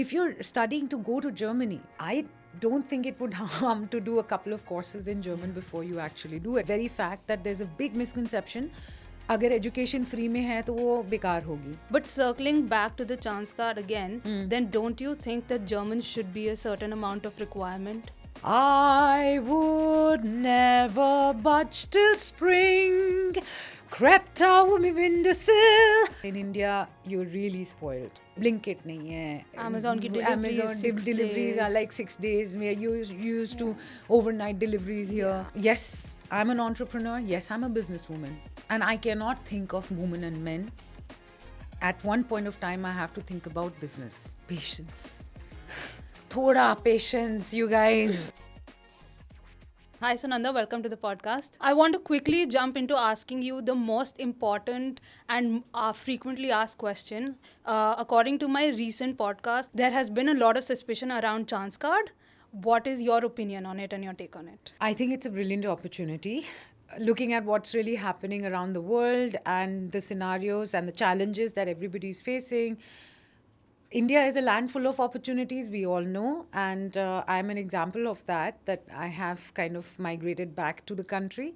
if you're studying to go to Germany, I don't think it would harm to do a couple of courses in German before you actually do it. Very fact that there's a big misconception, अगर education free में है तो वो बेकार होगी. But circling back to the chance card again, then don't you think that German should be a certain amount of requirement? I would never budge till spring crept out my windowsill. In India, you're really spoiled. Blinkit nahi hai. Amazon ki deliveries, Amazon 6 deliveries are days. like 6 days. We are used to overnight deliveries here. Yes, I'm an entrepreneur. Yes, I'm a businesswoman. And I cannot think of women and men. At one point of time, I have to think about business. Patience. Thoda patience, you guys. Hi Sunanda, welcome to the podcast. I want to quickly jump into asking you the most important and frequently asked question. According to my recent podcast, there has been a lot of suspicion around chance card. What is your opinion on it and your take on it? I think it's a brilliant opportunity. Looking at what's really happening around the world and the scenarios and the challenges that everybody's facing, India is a land full of opportunities, we all know, and I'm an example of that I have kind of migrated back to the country.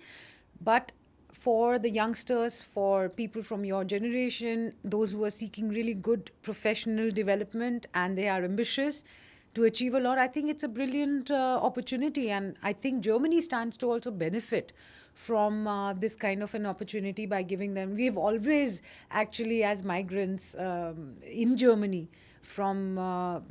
But for the youngsters, for people from your generation, those who are seeking really good professional development and they are ambitious to achieve a lot, I think it's a brilliant opportunity. And I think Germany stands to also benefit from this kind of an opportunity by giving them. We've always actually, as migrants in Germany, from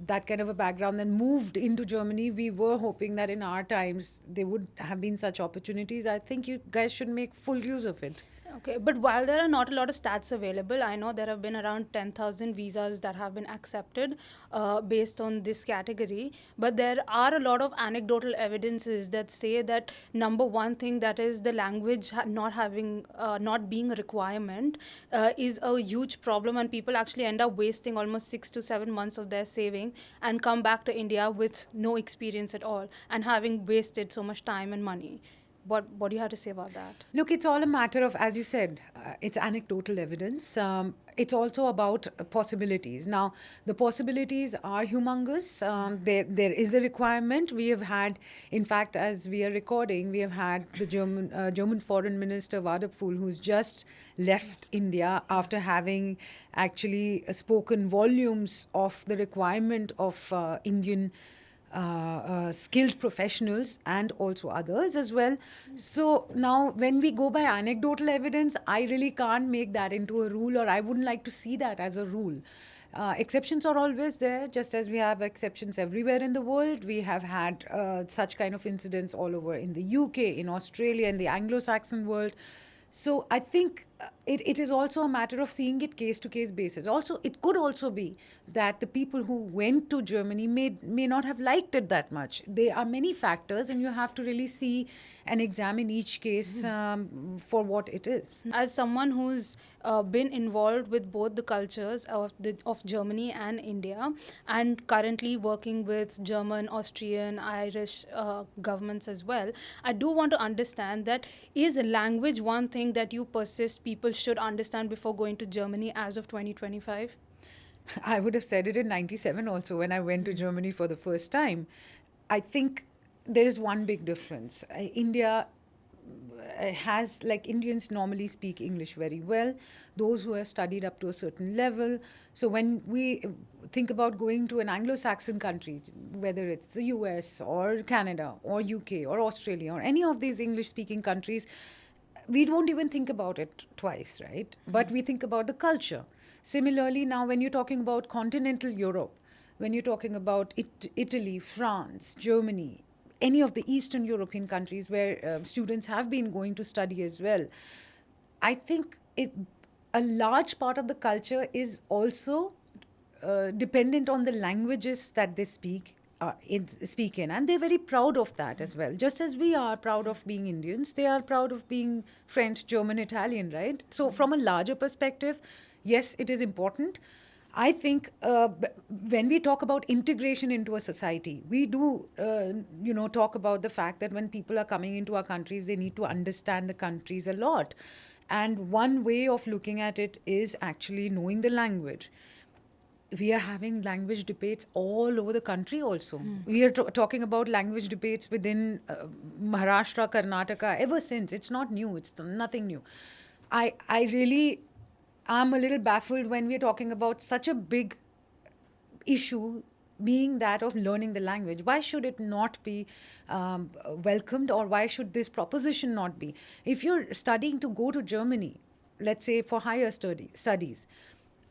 that kind of a background, then moved into Germany, we were hoping that in our times there would have been such opportunities. I think you guys should make full use of it. Okay, but while there are not a lot of stats available, I know there have been around 10,000 visas that have been accepted based on this category. But there are a lot of anecdotal evidences that say that number one thing, that is the language not being a requirement, is a huge problem, and people actually end up wasting almost 6 to 7 months of their saving and come back to India with no experience at all and having wasted so much time and money. What do you have to say about that? Look, it's all a matter of, as you said, it's anecdotal evidence. It's also about possibilities. Now, the possibilities are humongous. There is a requirement. We have had, in fact, as we are recording, we have had the German Foreign Minister Wadapful, who's just left India after having actually spoken volumes of the requirement of Indian skilled professionals and also others as well. So now when we go by anecdotal evidence, I really can't make that into a rule, or I wouldn't like to see that as a rule. Exceptions are always there, just as we have exceptions everywhere in the world. We have had such kind of incidents all over in the UK, in Australia, in the Anglo-Saxon world. So I think it is also a matter of seeing it case-to-case basis. Also, it could also be that the people who went to Germany may not have liked it that much. There are many factors, and you have to really see and examine each case for what it is. As someone who's been involved with both the cultures of Germany and India, and currently working with German, Austrian, Irish governments as well, I do want to understand that, is language one thing that you persist people should understand before going to Germany as of 2025? I would have said it in 97 also when I went to Germany for the first time. I think there is one big difference. India has, like, Indians normally speak English very well, those who have studied up to a certain level. So when we think about going to an Anglo-Saxon country, whether it's the US or Canada or UK or Australia or any of these English-speaking countries, we won't even think about it twice, right? Mm-hmm. But we think about the culture. Similarly, now when you're talking about continental Europe, when you're talking about Italy, France, Germany, any of the Eastern European countries where students have been going to study as well, I think a large part of the culture is also dependent on the languages that they speak in, and they're very proud of that as well. Just as we are proud of being Indians, they are proud of being French, German, Italian, right? So from a larger perspective, yes, it is important. I think when we talk about integration into a society, we do, talk about the fact that when people are coming into our countries, they need to understand the countries a lot. And one way of looking at it is actually knowing the language. we are having language debates all over the country also. We are talking about language debates within Maharashtra, Karnataka ever since. It's not new. It's nothing new. I really am a little baffled when we're talking about such a big issue being that of learning the language. Why should it not be welcomed, or why should this proposition not be? If you're studying to go to Germany, let's say for higher studies,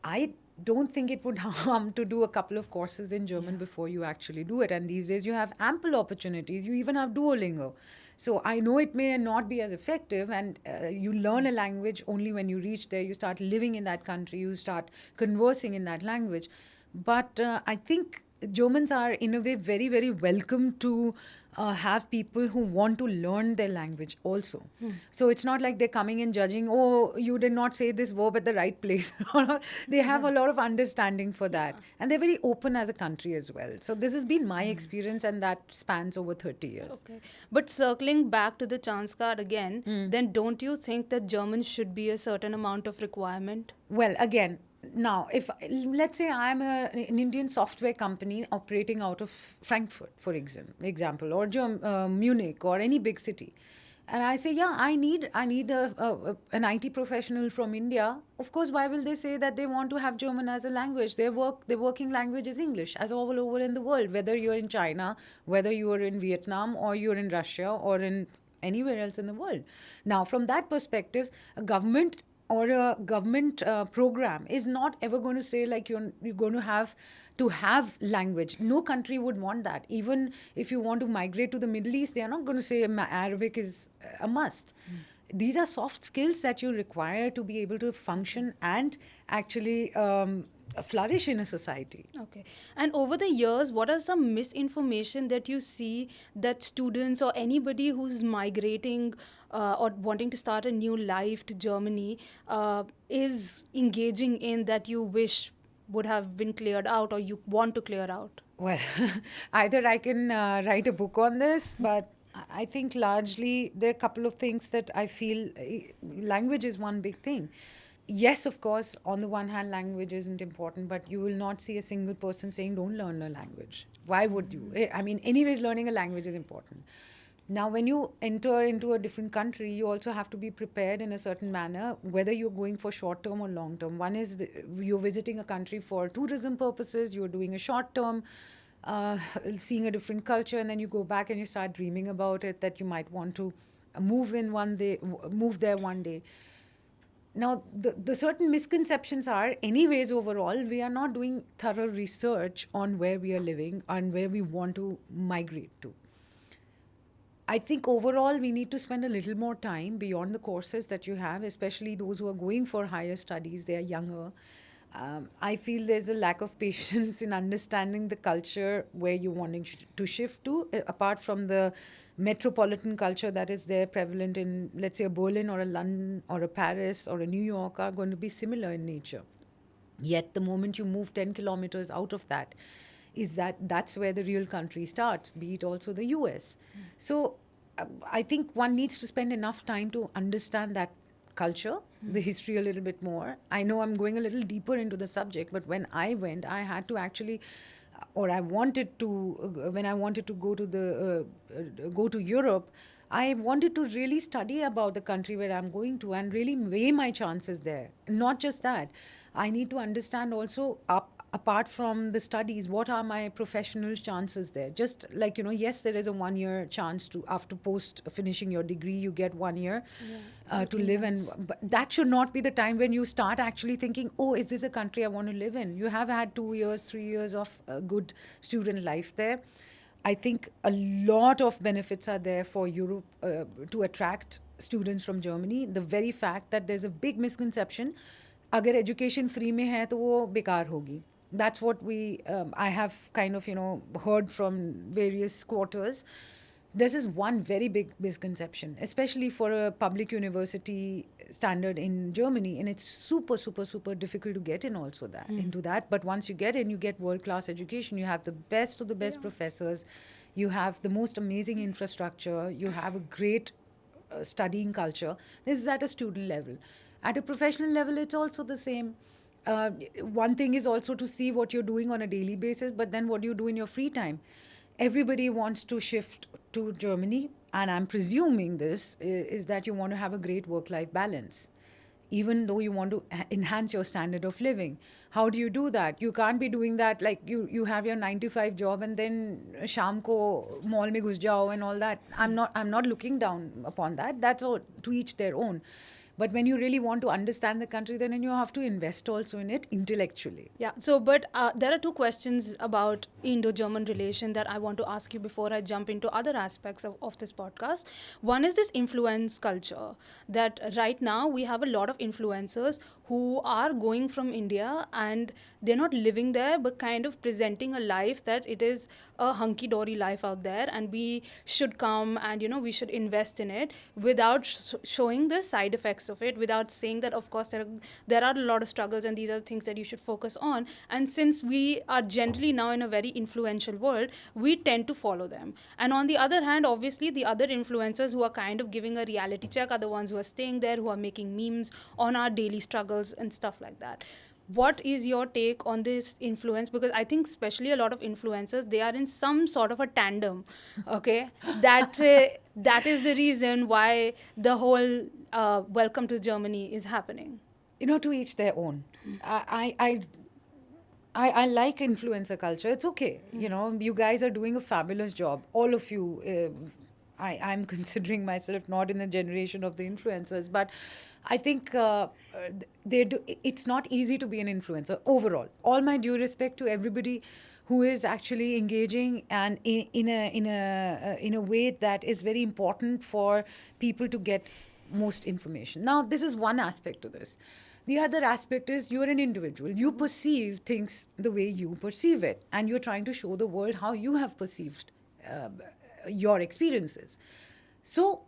I don't think it would harm to do a couple of courses in German before you actually do it. And these days you have ample opportunities. You even have Duolingo. So I know it may not be as effective, and you learn a language only when you reach there. You start living in that country. You start conversing in that language. But I think Germans are, in a way, very, very welcome to have people who want to learn their language also. So it's not like they're coming and judging, oh, you did not say this verb at the right place. They have a lot of understanding for that. And they're very open as a country as well. So this has been my experience, and that spans over 30 years. Okay. But circling back to the chance card again, then don't you think that German should be a certain amount of requirement? Well, again, now, if let's say I'm an Indian software company operating out of Frankfurt, for example, or Munich, or any big city, and I say, yeah, I need an IT professional from India. Of course, why will they say that they want to have German as a language? Their working language is English, as all over in the world. Whether you're in China, whether you are in Vietnam, or you're in Russia, or in anywhere else in the world. Now, from that perspective, a government or a government program is not ever going to say like you're going to have language. No country would want that. Even if you want to migrate to the Middle East, they are not going to say Arabic is a must. These are soft skills that you require to be able to function and actually flourish in a society. Okay. And over the years, what are some misinformation that you see that students or anybody who's migrating or wanting to start a new life to Germany is engaging in, that you wish would have been cleared out or you want to clear out? Well, either I can write a book on this, but I think largely there are a couple of things that I feel language is one big thing. Yes, of course, on the one hand, language isn't important, but you will not see a single person saying, don't learn a language. Why would you? I mean, anyways, learning a language is important. Now, when you enter into a different country, you also have to be prepared in a certain manner, whether you're going for short term or long term. One is you're visiting a country for tourism purposes, you're doing a short term, seeing a different culture, and then you go back and you start dreaming about it, that you might want to move there one day. Now, the certain misconceptions are, anyways, overall, we are not doing thorough research on where we are living and where we want to migrate to. I think overall we need to spend a little more time beyond the courses that you have, especially those who are going for higher studies. They are younger. I feel there's a lack of patience in understanding the culture where you're wanting to shift to, apart from the metropolitan culture that is there prevalent in, let's say, a Berlin or a London or a Paris or a New York are going to be similar in nature. Yet the moment you move 10 kilometers out of that, that's where the real country starts, be it also the US. So I think one needs to spend enough time to understand that culture, the history a little bit more. I know I'm going a little deeper into the subject, but when I went, I had to actually, or I wanted to, when I wanted to go to Europe, I wanted to really study about the country where I'm going to and really weigh my chances there. Not just that, I need to understand also, apart from the studies, what are my professional chances there? Just like, yes, there is a 1 year chance to, after post finishing your degree, you get 1 year to live. But that should not be the time when you start actually thinking, oh, is this a country I want to live in? You have had 2 years, 3 years of good student life there. I think a lot of benefits are there for Europe to attract students from Germany. The very fact that there's a big misconception, agar education free mein hai to wo bekar hogi. That's what I have kind of, heard from various quarters. This is one very big misconception, especially for a public university standard in Germany. And it's super, super, super difficult to get in also into that. But once you get in, you get world-class education. You have the best of the best professors. You have the most amazing infrastructure. You have a great studying culture. This is at a student level. At a professional level, it's also the same. one thing is also to see what you're doing on a daily basis, but then what do you do in your free time? Everybody wants to shift to Germany, and I'm presuming this is that you want to have a great work-life balance, even though you want to enhance your standard of living. How do you do that? You can't be doing that like you have your 9 to 5 job and then sham ko mall mein ghus jao and all that. I'm not looking down upon that. That's all, to each their own. But when you really want to understand the country, then you have to invest also in it intellectually. Yeah. So, but there are two questions about Indo-German relation that I want to ask you before I jump into other aspects of this podcast. One is this influence culture, that right now we have a lot of influencers who are going from India and they're not living there, but kind of presenting a life that it is a hunky-dory life out there, and we should come and, you know, we should invest in it without showing the side effects of it, without saying that, of course, there are a lot of struggles and these are things that you should focus on. And since we are generally now in a very influential world, we tend to follow them. And on the other hand, obviously, the other influencers who are kind of giving a reality check are the ones who are staying there, who are making memes on our daily struggles and stuff like that. What is your take on this influence? Because I think especially a lot of influencers, they are in some sort of a tandem, okay? That is the reason why the whole welcome to Germany is happening. To each their own. I like influencer culture. It's okay. You guys are doing a fabulous job. All of you. I'm considering myself not in the generation of the influencers, but I think it's not easy to be an influencer overall. All my due respect to everybody who is actually engaging and in a way that is very important for people to get most information. Now, this is one aspect to this. The other aspect is you're an individual. You perceive things the way you perceive it, and you're trying to show the world how you have perceived your experiences. So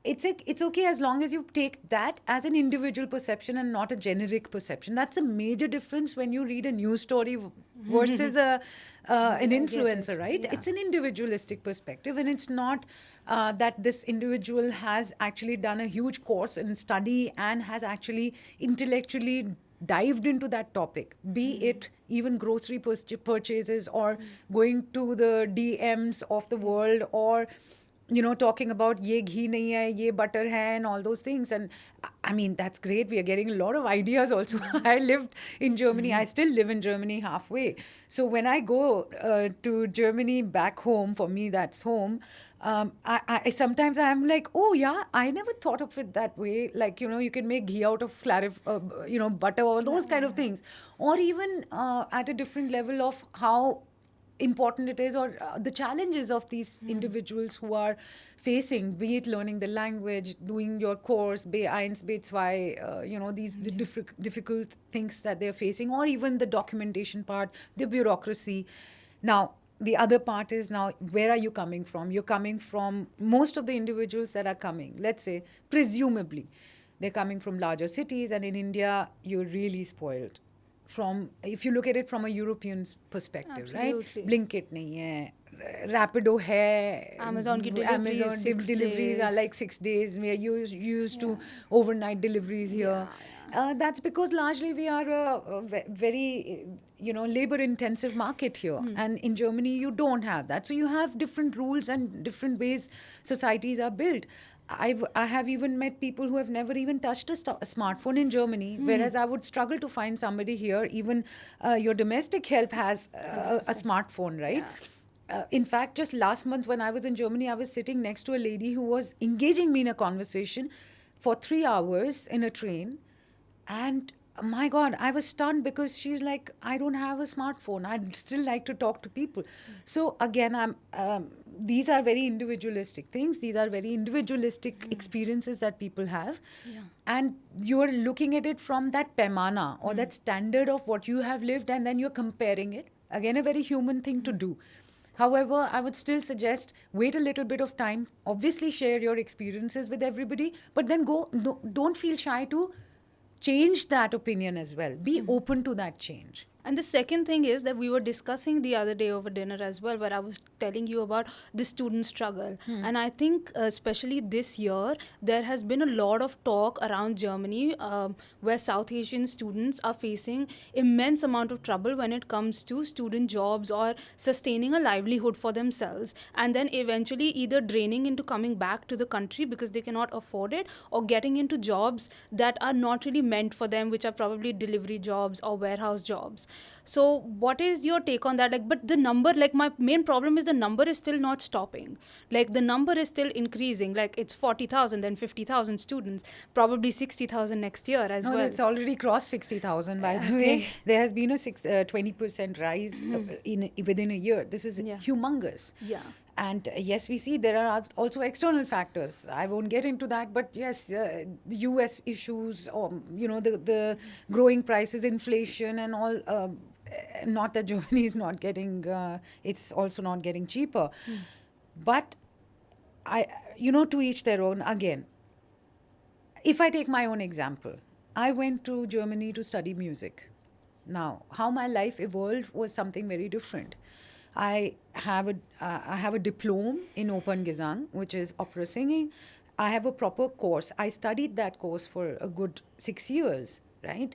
it's okay as long as you take that as an individual perception and not a generic perception. That's a major difference when you read a news story versus an influencer, right? Yeah. It's an individualistic perspective, and it's not that this individual has actually done a huge course and study and has actually intellectually dived into that topic, be it even grocery purchases or going to the DMs of the world, or talking about ye ghee nahi hai, ye butter hai, and all those things. And I mean, that's great. We are getting a lot of ideas also. I lived in Germany. I still live in Germany halfway. So when I go to Germany back home, for me, that's home. I sometimes I'm like, oh yeah, I never thought of it that way. Like, you can make ghee out of butter, or those kind of things. Or even at a different level of how important it is, or the challenges of these individuals who are facing, be it learning the language, doing your course, B1, B2, these difficult things that they're facing, or even the documentation part, the bureaucracy. Now, the other part is, now, where are you coming from? You're coming from, most of the individuals that are coming, let's say, presumably, they're coming from larger cities, and in India, you're really spoiled. If you look at it from a European perspective, Absolutely. right? Blinkit nahi hai, Rapido hai, Amazon ki deliveries, Amazon 6 deliveries are days. like 6 days. We are used to overnight deliveries here. That's because largely we are a very labor intensive market here, and in Germany you don't have that. So you have different rules and different ways societies are built. I have even met people who have never even touched a smartphone in Germany, whereas I would struggle to find somebody here. Even your domestic help has a smartphone, right? In fact, just last month when I was in Germany, I was sitting next to a lady who was engaging me in a conversation for 3 hours in a train. And my God, I was stunned, because she's like, I don't have a smartphone. I'd still like to talk to people. So again, these are very individualistic things. These are very individualistic experiences that people have. And you're looking at it from that paimana, or that standard of what you have lived, and then you're comparing it. Again, a very human thing to do. However, I would still suggest, wait a little bit of time. Obviously, share your experiences with everybody, but then don't feel shy to change that opinion as well. Be open to that change. And the second thing is that we were discussing the other day over dinner as well, where I was telling you about the student struggle. And I think, especially this year, there has been a lot of talk around Germany, where South Asian students are facing immense amount of trouble when it comes to student jobs or sustaining a livelihood for themselves, and then eventually either draining into coming back to the country because they cannot afford it, or getting into jobs that are not really meant for them, which are probably delivery jobs or warehouse jobs. So what is your take on that? Like, but the number, like, my main problem is the number is still not stopping. Like, the number is still increasing. Like, it's 40,000, then 50,000 students, probably 60,000 next year as No, well. it's already crossed 60,000, by the Okay. way. There has been a 20% rise within a year. This is Yeah. humongous. Yeah. And yes, we see there are also external factors. I won't get into that, but yes, the US issues, or, the growing prices, inflation, and all. Not that Germany is not getting, it's also not getting cheaper. But to each their own. Again, if I take my own example, I went to Germany to study music. Now, how my life evolved was something very different. I have a diploma in Open Gesang, which is opera singing. I have a proper course. I studied that course for a good 6 years, right?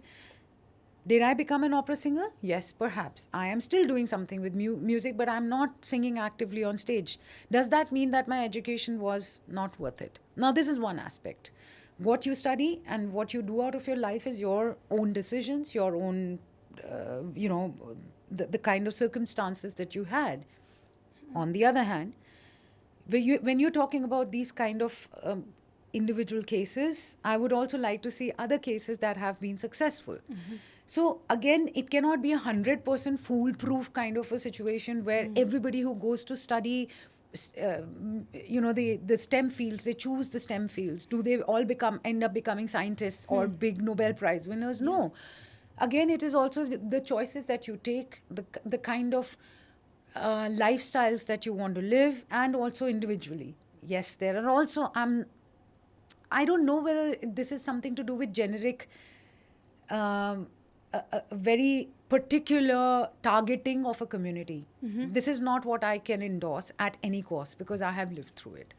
Did I become an opera singer? Yes, perhaps. I am still doing something with music, but I'm not singing actively on stage. Does that mean that my education was not worth it? Now, this is one aspect. What you study and what you do out of your life is your own decisions, your own, the kind of circumstances that you had. On the other hand, when you're talking about these kind of individual cases, I would also like to see other cases that have been successful. So again, it cannot be 100% foolproof kind of a situation where everybody who goes to study, the STEM fields, they choose the STEM fields. Do they all end up becoming scientists or big Nobel Prize winners? No. Again, it is also the choices that you take, the kind of lifestyles that you want to live, and also individually. Yes, there are also, I don't know whether this is something to do with generic, a very particular targeting of a community. This is not what I can endorse at any cost, because I have lived through it.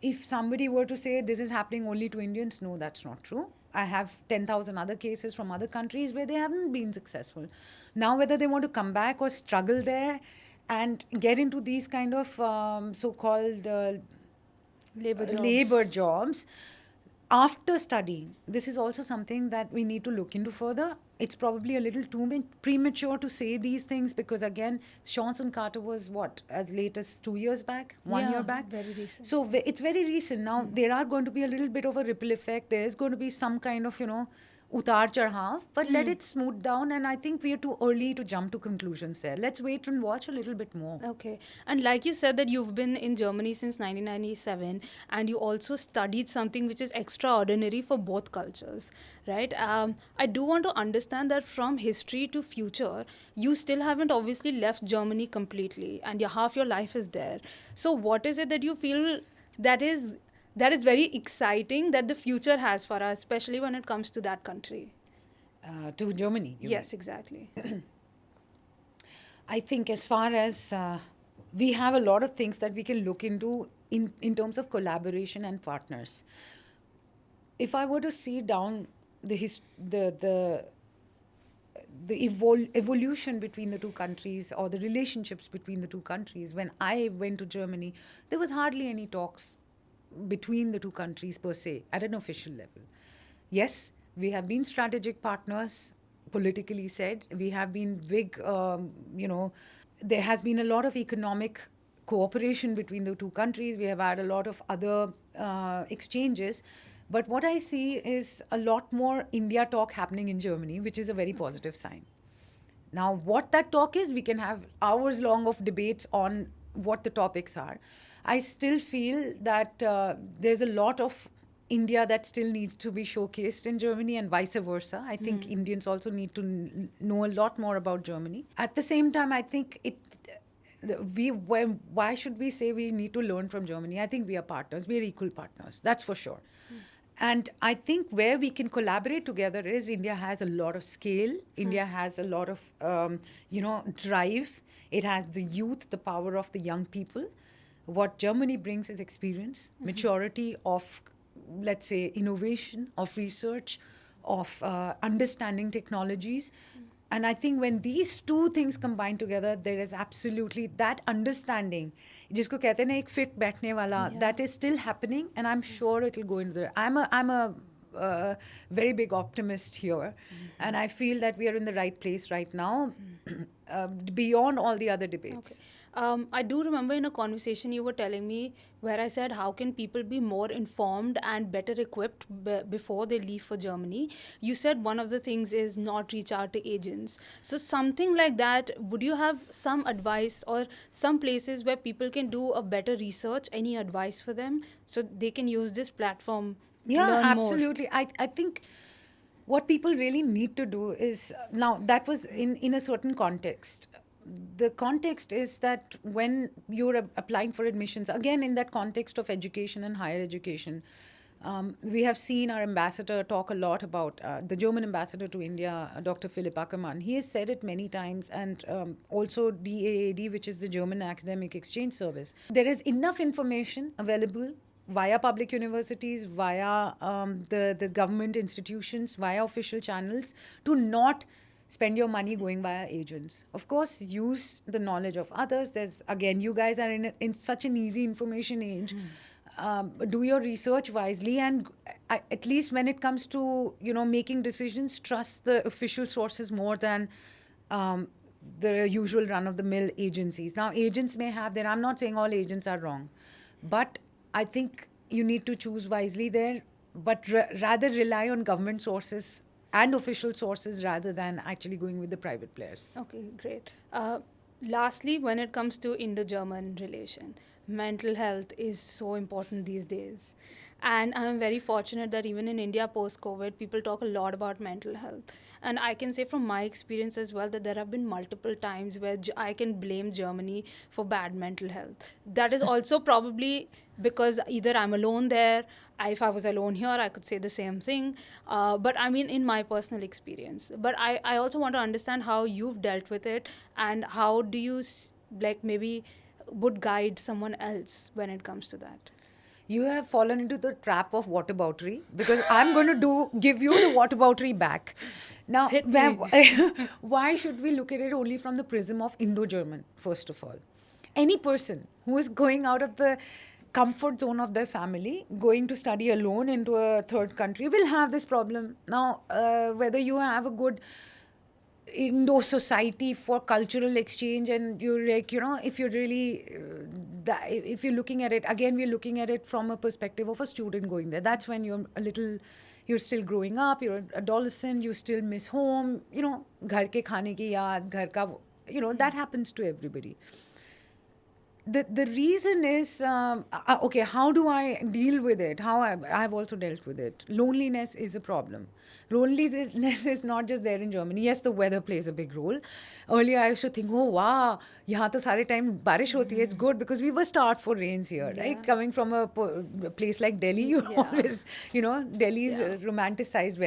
If somebody were to say this is happening only to Indians, no, that's not true. I have 10,000 other cases from other countries where they haven't been successful. Now, whether they want to come back or struggle there and get into these kind of so-called labor jobs after studying, this is also something that we need to look into further. It's probably a little too premature to say these things, because again, Sean Carter was what, as late as 2 years back, 1 year back? Very recent. So it's very recent. Now, there are going to be a little bit of a ripple effect. There is going to be some kind of, utar chadhav, but let it smooth down. And I think we are too early to jump to conclusions there. Let's wait and watch a little bit more. Okay. And like you said that you've been in Germany since 1997, and you also studied something which is extraordinary for both cultures, right? I do want to understand that from history to future, you still haven't obviously left Germany completely, and half your life is there. So what is it that you feel that is very exciting that the future has for us, especially when it comes to that country? To Germany, you Yes, exactly. I think as far as we have a lot of things that we can look into in terms of collaboration and partners. If I were to see down the evolution between the two countries, or the relationships between the two countries, when I went to Germany, there was hardly any talks between the two countries per se at an official level. Yes, we have been strategic partners, politically said. We have been big, there has been a lot of economic cooperation between the two countries. We have had a lot of other exchanges. But what I see is a lot more India talk happening in Germany, which is a very positive sign. Now, what that talk is, we can have hours long of debates on what the topics are. I still feel that there's a lot of India that still needs to be showcased in Germany, and vice versa. I think Indians also need to know a lot more about Germany. At the same time, I think why should we say we need to learn from Germany? I think we are partners. We are equal partners. That's for sure. And I think where we can collaborate together is India has a lot of scale. India has a lot of, drive. It has the youth, the power of the young people. What Germany brings is experience, maturity of, let's say, innovation, of research, of understanding technologies. And I think when these two things combine together, there is absolutely that understanding. जिसको कहते हैं ना एक fit बैठने वाला, that is still happening, and I'm sure it will go into the. I'm a very big optimist here, and I feel that we are in the right place right now, beyond all the other debates. Okay. I do remember in a conversation you were telling me where I said, how can people be more informed and better equipped before they leave for Germany? You said one of the things is not reach out to agents. So, something like that, would you have some advice or some places where people can do a better research? Any advice for them so they can use this platform to Yeah, learn more? absolutely. I think what people really need to do is now that was in a certain context. The context is that when you're applying for admissions, again in that context of education and higher education, we have seen our ambassador talk a lot about the German ambassador to India, Dr. Philipp Ackermann. He has said it many times, and also DAAD, which is the German Academic Exchange Service. There is enough information available via public universities, via the government institutions, via official channels, to not spend your money going via agents. Of course, use the knowledge of others. There's, again, you guys are in such an easy information age. Do your research wisely, and at least when it comes to making decisions, trust the official sources more than the usual run-of-the-mill agencies. Now, agents may have their. I'm not saying all agents are wrong, but I think you need to choose wisely there. But rather rely on government sources and official sources rather than actually going with the private players. Okay, great. Lastly, when it comes to Indo-German relation, mental health is so important these days. And I'm very fortunate that even in India post-COVID, people talk a lot about mental health. And I can say from my experience as well that there have been multiple times where I can blame Germany for bad mental health. That is also probably because either I'm alone there, if I was alone here, I could say the same thing. But I mean, in my personal experience. But I also want to understand how you've dealt with it and how do you, maybe would guide someone else when it comes to that. You have fallen into the trap of whataboutery, because I'm going to give you the whataboutery back. Now, why should we look at it only from the prism of Indo-German, first of all? Any person who is going out of the comfort zone of their family, going to study alone into a third country, will have this problem. Now, whether you have a good Indo society for cultural exchange, and you're like, if you're really, if you're looking at it, again, we're looking at it from a perspective of a student going there. That's when you're still growing up, you're an adolescent, you still miss home, ghar ke khane ki yaad, ghar ka, that happens to everybody. The reason is, okay, how do I deal with it? How I've also dealt with it. Loneliness is a problem. Loneliness is not just there in Germany. Yes, the weather plays a big role. Earlier, I used to think, oh, wow, yahan to sare time barish hoti hai. It's good because we were starved for rains here, right? Coming from a place like Delhi, you always, Delhi is romanticized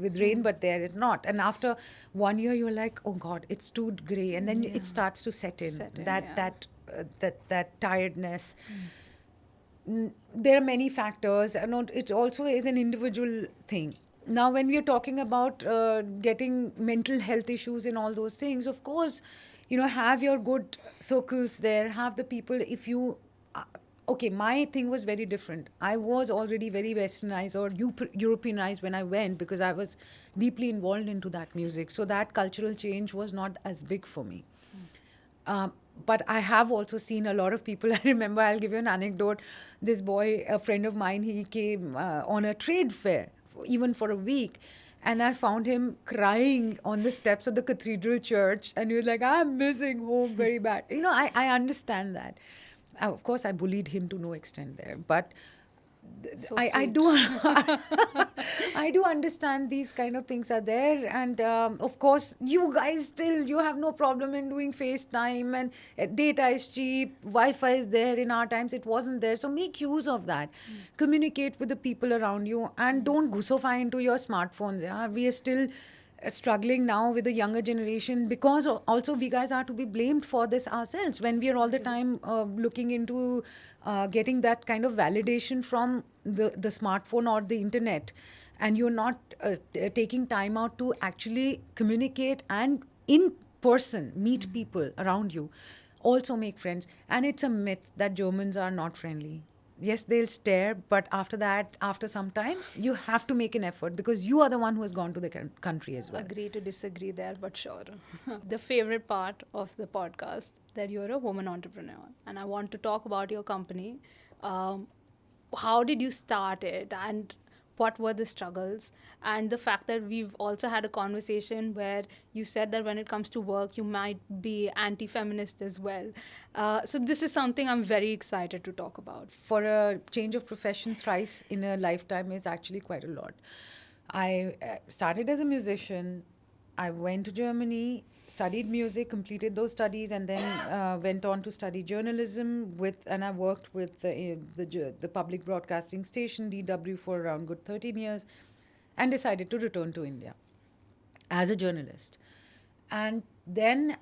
with rain, but there it's not. And after 1 year, you're like, oh God, it's too grey. And then it starts to set in. That tiredness. There are many factors, and it also is an individual thing. Now, when we are talking about getting mental health issues and all those things, of course, have your good circles there, have the people. If you okay, my thing was very different. I was already very westernized or Europeanized when I went, because I was deeply involved into that music, so that cultural change was not as big for me. But I have also seen a lot of people. I remember, I'll give you an anecdote. This boy, a friend of mine, he came on a trade fair, even for a week. And I found him crying on the steps of the cathedral church. And he was like, I'm missing home very bad. I understand that. Of course, I bullied him to no extent there. But So I sweet. do I do understand these kind of things are there, and of course you guys still you have no problem in doing FaceTime, and data is cheap, Wi-Fi is there. In our times it wasn't there, so make use of that. Communicate with the people around you and don't gussify into your smartphones. Yeah, we are still struggling now with the younger generation, because also we guys are to be blamed for this ourselves when we are all the time looking into getting that kind of validation from the smartphone or the internet, and you're not taking time out to actually communicate and in person meet people around you, also make friends. And it's a myth that Germans are not friendly. Yes, they'll stare, but after that, after some time, you have to make an effort because you are the one who has gone to the country as well. Agree to disagree there, but sure. The favorite part of the podcast, that you're a woman entrepreneur, and I want to talk about your company. Um, how did you start it, and what were the struggles? And the fact that we've also had a conversation where you said that when it comes to work, you might be anti-feminist as well. So this is something I'm very excited to talk about. For a change of profession thrice in a lifetime is actually quite a lot. I started as a musician. I went to Germany, studied music, completed those studies, and then went on to study journalism and I worked with the public broadcasting station DW for around good 13 years, and decided to return to India as a journalist. And then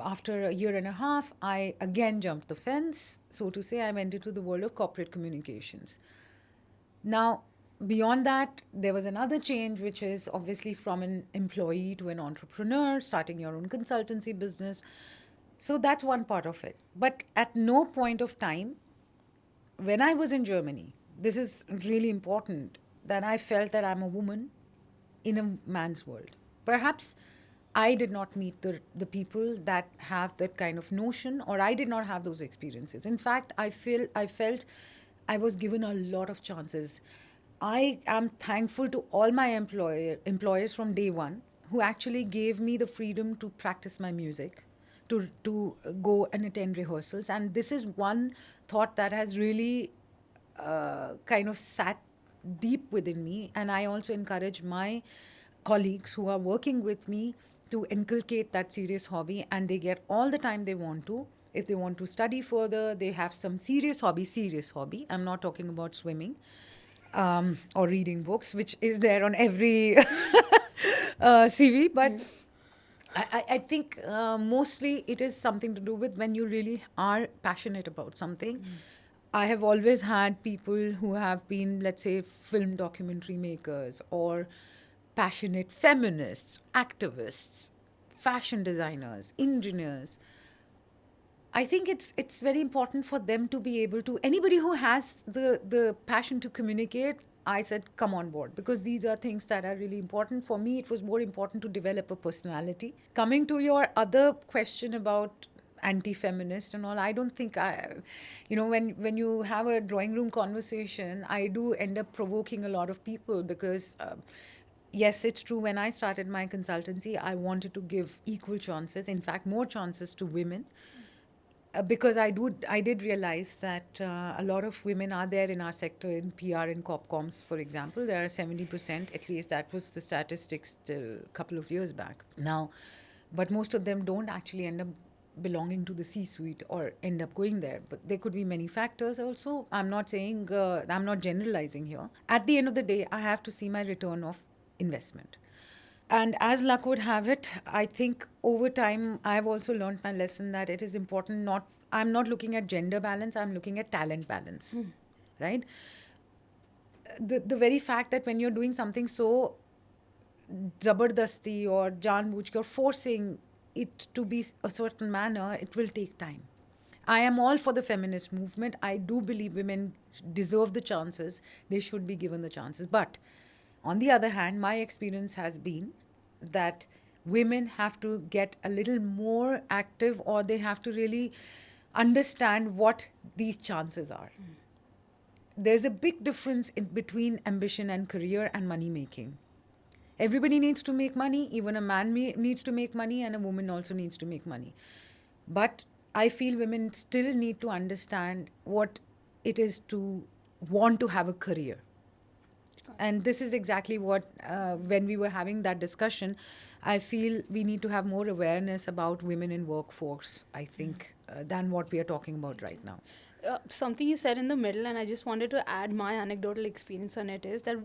after a year and a half, I again jumped the fence, so to say. I went into the world of corporate communications. Now, beyond that, there was another change, which is obviously from an employee to an entrepreneur, starting your own consultancy business. So that's one part of it. But at no point of time, when I was in Germany, this is really important, that I felt that I'm a woman in a man's world. Perhaps I did not meet the people that have that kind of notion, or I did not have those experiences. In fact, I felt I was given a lot of chances. I am thankful to all my employers from day one, who actually gave me the freedom to practice my music, to go and attend rehearsals. And this is one thought that has really kind of sat deep within me. And I also encourage my colleagues who are working with me to inculcate that serious hobby, and they get all the time they want to. If they want to study further, they have some serious hobby, serious hobby. I'm not talking about swimming or reading books, which is there on every CV. But I think mostly it is something to do with when you really are passionate about something. I have always had people who have been, let's say, film documentary makers or passionate feminists, activists, fashion designers, engineers. I think it's very important for them to be able to, anybody who has the passion to communicate, I said come on board, because these are things that are really important. For me, it was more important to develop a personality. Coming to your other question about anti-feminist and all, I don't think when you have a drawing room conversation, I do end up provoking a lot of people, because yes, it's true, when I started my consultancy, I wanted to give equal chances, in fact more chances, to women, because I did realize that a lot of women are there in our sector, in PR and corp-coms, for example. There are 70%, at least that was the statistics till a couple of years back. Now, but most of them don't actually end up belonging to the C-suite or end up going there. But there could be many factors also. I'm not saying, I'm not generalizing here. At the end of the day, I have to see my return of investment. And as luck would have it, I think over time, I've also learned my lesson that it is important I'm not looking at gender balance, I'm looking at talent balance, right? The very fact that when you're doing something so zabardasti or janbujh or forcing it to be a certain manner, it will take time. I am all for the feminist movement. I do believe women deserve the chances. They should be given the chances. But on the other hand, my experience has been that women have to get a little more active, or they have to really understand what these chances are. There's a big difference between ambition and career and money making. Everybody needs to make money. Even a man needs to make money, and a woman also needs to make money. But I feel women still need to understand what it is to want to have a career. And this is exactly what, when we were having that discussion, I feel we need to have more awareness about women in workforce, I think, than what we are talking about right now. Something you said in the middle, and I just wanted to add my anecdotal experience on it, is that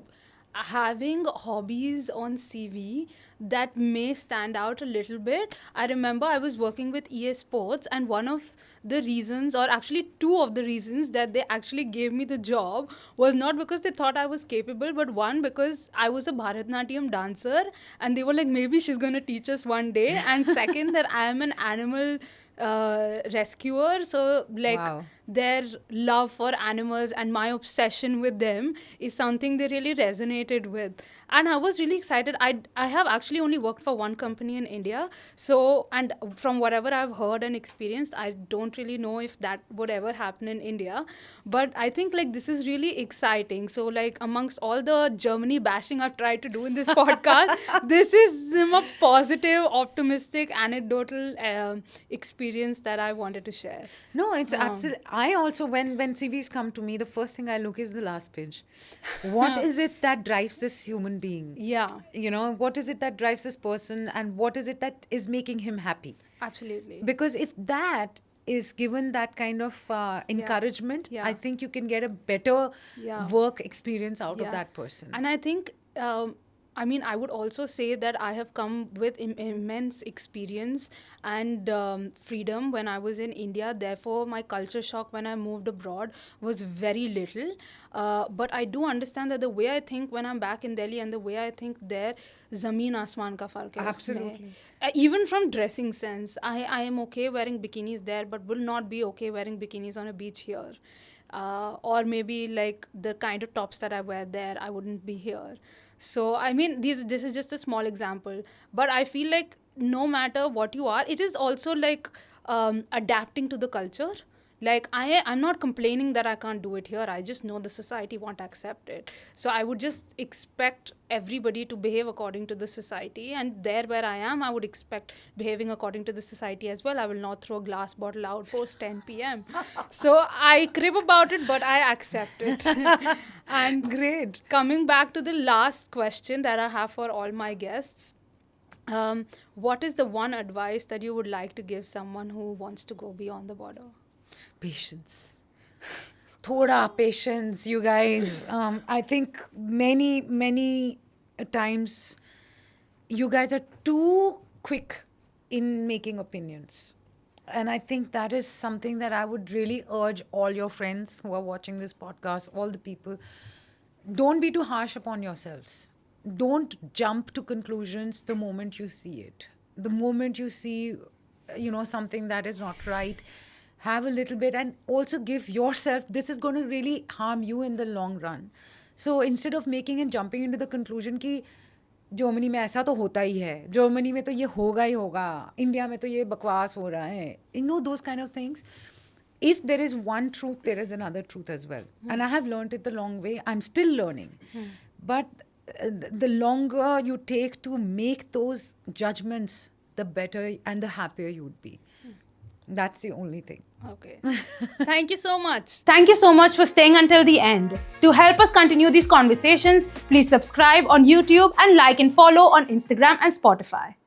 having hobbies on CV that may stand out a little bit. I remember I was working with EA Sports, and one of the reasons, or actually two of the reasons that they actually gave me the job was not because they thought I was capable, but one, because I was a Bharatanatyam dancer, and they were like, maybe she's going to teach us one day. And second, that I am an animal rescuer. So, like, Wow. their love for animals and my obsession with them is something they really resonated with. And I was really excited. I have actually only worked for one company in India. So, and from whatever I've heard and experienced, I don't really know if that would ever happen in India. But I think like this is really exciting. So, like, amongst all the Germany bashing I've tried to do in this podcast, this is a positive, optimistic, anecdotal experience that I wanted to share. No, it's absolutely. I also, when CVs come to me, the first thing I look is the last page. What is it that drives this human being? Yeah, You know, what is it that drives this person, and what is it that is making him happy? absolutely. Because if that is given that kind of encouragement, Yeah. I think you can get a better Yeah. work experience out Yeah. of that person. And I think, I mean, I would also say that I have come with immense experience and freedom when I was in India. Therefore, my culture shock when I moved abroad was very little. But I do understand that the way I think when I'm back in Delhi and the way I think there, zameen asman ka fark hai usme. Absolutely. Even from dressing sense, I am okay wearing bikinis there, but will not be okay wearing bikinis on a beach here. Or maybe like the kind of tops that I wear there, I wouldn't be here. So I mean, this is just a small example, but I feel like no matter what you are, it is also like adapting to the culture. Like I'm not complaining that I can't do it here. I just know the society won't accept it. So I would just expect everybody to behave according to the society, and there where I am, I would expect behaving according to the society as well. I will not throw a glass bottle out post 10 p.m. So I crib about it, but I accept it. And Great. coming back to the last question that I have for all my guests, what is the one advice that you would like to give someone who wants to go beyond the border? Patience. Thoda patience, you guys. I think many times you guys are too quick in making opinions. And I think that is something that I would really urge all your friends who are watching this podcast, all the people. Don't be too harsh upon yourselves. Don't jump to conclusions the moment you see it. The moment you see, something that is not right, have a little bit, and also give yourself, this is going to really harm you in the long run. So instead of making and jumping into the conclusion कि Germany में ऐसा तो होता ही है, Germany में तो ये होगा ही होगा, इंडिया में तो ये बकवास हो रहा है, those kind of things. If there is one truth, there is another truth as well. And I have learned it the long way. I'm still learning. But the longer you take to make those judgments, the better and the happier you would be. That's the only thing. Okay. Thank you so much. Thank you so much for staying until the end. To help us continue these conversations, please subscribe on YouTube and like and follow on Instagram and Spotify.